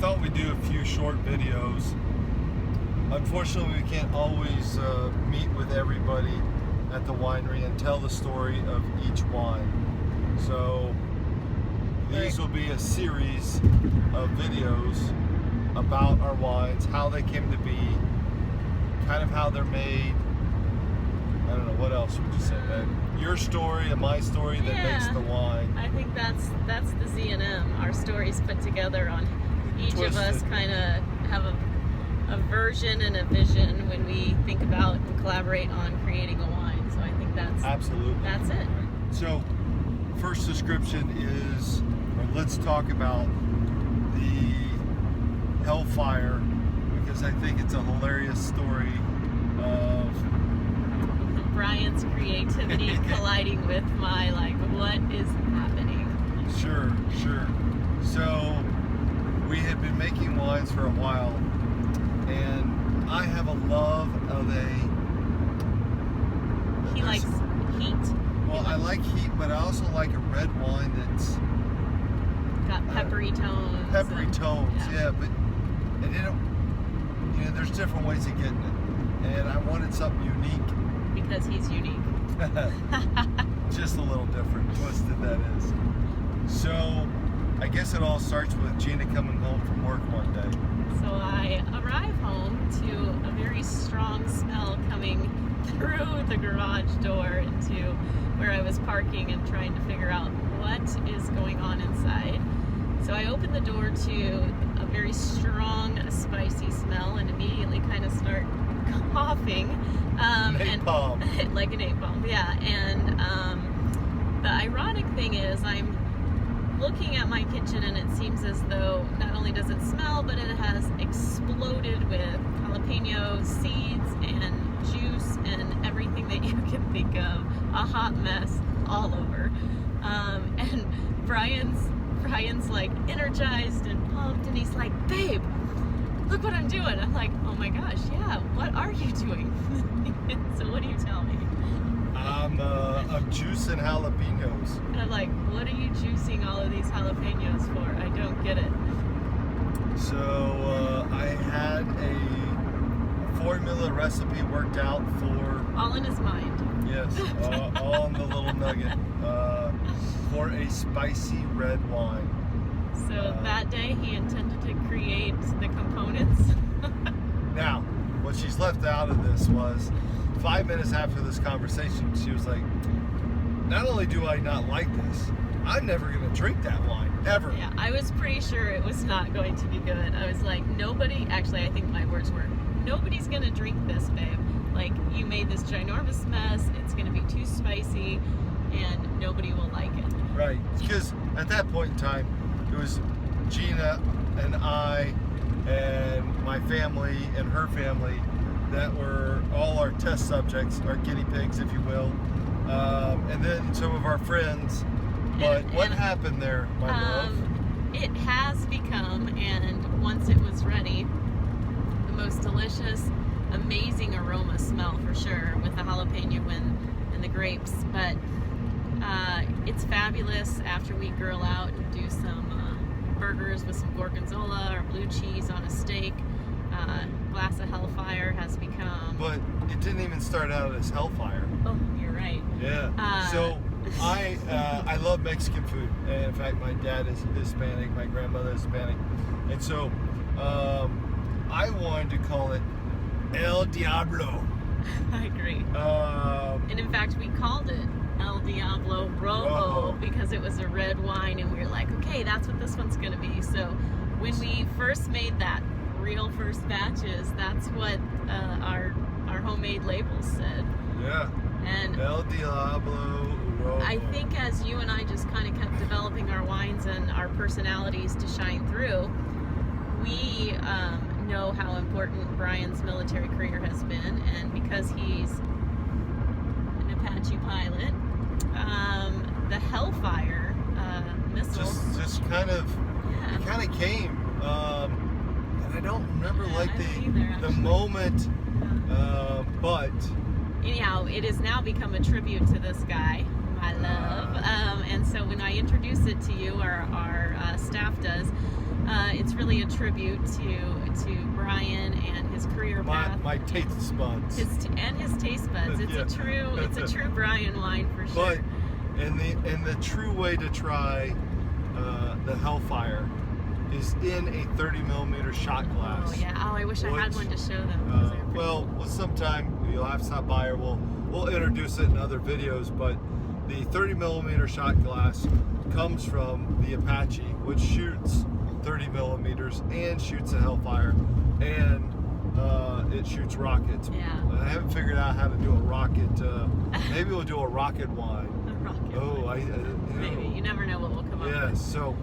thought we'd do a few short videos. Unfortunately, we can't always meet with everybody at the winery and tell the story of each wine. So these will be a series of videos about our wines, how they came to be, kind of how they're made. I don't know, what else would you say, man? Your story and my story that makes the wine. I think that's the Z&M. Our stories put together on each Twistid. of us kind of have a version and a vision when we think about and collaborate on creating a wine. So I think that's it. So first description is, or let's talk about the Hellfire, because I think it's a hilarious story of Brian's creativity colliding with my, like, what is happening? Sure. So we had been making wines for a while, and I have a love of He likes heat. Well, I like heat, but I also like a red wine that's got peppery tones. Yeah, but and there's different ways of getting it, and I wanted something unique. Because he's unique. Just a little different, Twistid that is. So I guess it all starts with Gina coming home from work one day. So I arrive home to a very strong smell coming through the garage door into where I was parking and trying to figure out what is going on inside. So I open the door to a very strong, spicy smell and immediately kind of start coughing. Like an napalm, yeah. And the ironic thing is I'm looking at my kitchen and it seems as though not only does it smell, but it has exploded with jalapeno seeds and juice and everything that you can think of. A hot mess all over. And Brian's like energized and pumped, and he's like, "Babe, look what I'm doing." I'm like, "Oh my gosh, yeah, what are you doing?" So what do you tell me? I'm juicing jalapenos. And I'm like, "What are you juicing all of these jalapenos for? I don't get it." So I had a formula recipe worked out for... All in his mind. Yes, all in the little nugget. For a spicy red wine. So that day he intended to create the components. Now, what she's left out of this was 5 minutes after this conversation, she was like, "Not only do I not like this, I'm never going to drink that wine, ever." Yeah, I was pretty sure it was not going to be good. I was like, I think my words were, "Nobody's going to drink this, babe. Like, you made this ginormous mess, it's going to be too spicy, and nobody will like it." Right, because at that point in time, it was Gina and I and my family and her family that were all our test subjects, our guinea pigs, if you will, and then some of our friends. But what happened there, my love? It has become, and once it was ready, the most delicious, amazing aroma smell for sure, with the jalapeno and the grapes. But it's fabulous after we grill out and do some burgers with some gorgonzola or blue cheese on a steak. Glass of Hellfire has become... But it didn't even start out as Hellfire. Oh, you're right. Yeah. So I love Mexican food. And in fact, my dad is Hispanic, my grandmother is Hispanic. And so I wanted to call it El Diablo. I agree. And in fact, we called it El Diablo Rojo because it was a red wine, and we were like, okay, that's what this one's going to be. So when we first made that real first batches, that's what our homemade labels said. Yeah. And El Diablo Rojo. I think as you and I just kind of kept developing our wines and our personalities to shine through, we know how important Brian's military career has been, and because he's an Apache pilot, the Hellfire missile just kind of came, and I don't remember the moment, but anyhow, it has now become a tribute to this guy, my love. And so when I introduce it to you, our staff does, it's really a tribute to Brian and his career path. My taste buds. His taste buds. It's a true Brian wine for sure. But and the true way to try the Hellfire is in a 30 millimeter shot glass. Oh yeah. Oh, I wish I had one to show them. Well, sometime you'll have to stop by, or we'll introduce it in other videos. But the 30 millimeter shot glass comes from the Apache, which shoots 30 millimeters and shoots a Hellfire, and it shoots rockets. Yeah. I haven't figured out how to do a rocket. Maybe we'll do a rocket wine. A rocket. Oh, maybe. You never know what will come up. Yes. So,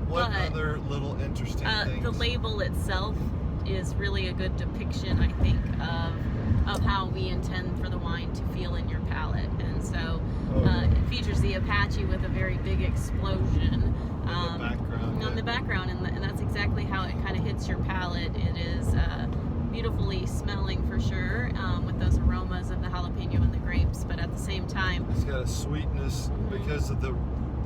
what other little interesting things? The label itself is really a good depiction, I think, of how we intend for the wine to feel in your palate. And so it features the Apache with a very big explosion on the background, and that's exactly how it kind of hits your palate. It is beautifully smelling for sure, with those aromas of the jalapeno and the grapes, but at the same time it's got a sweetness because of the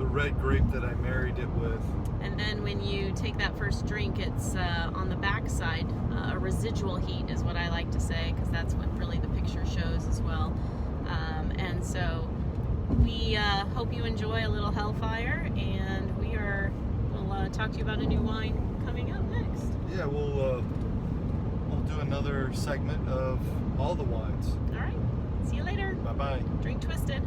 red grape that I married it with. And then when you take that first drink, it's on the back side, a residual heat is what I like to say, because that's what really the picture shows as well. And so we hope you enjoy a little Hellfire, and we'll talk to you about a new wine coming up next. Yeah, we'll do another segment of all the wines. All right. See you later. Bye-bye. Drink Twistid.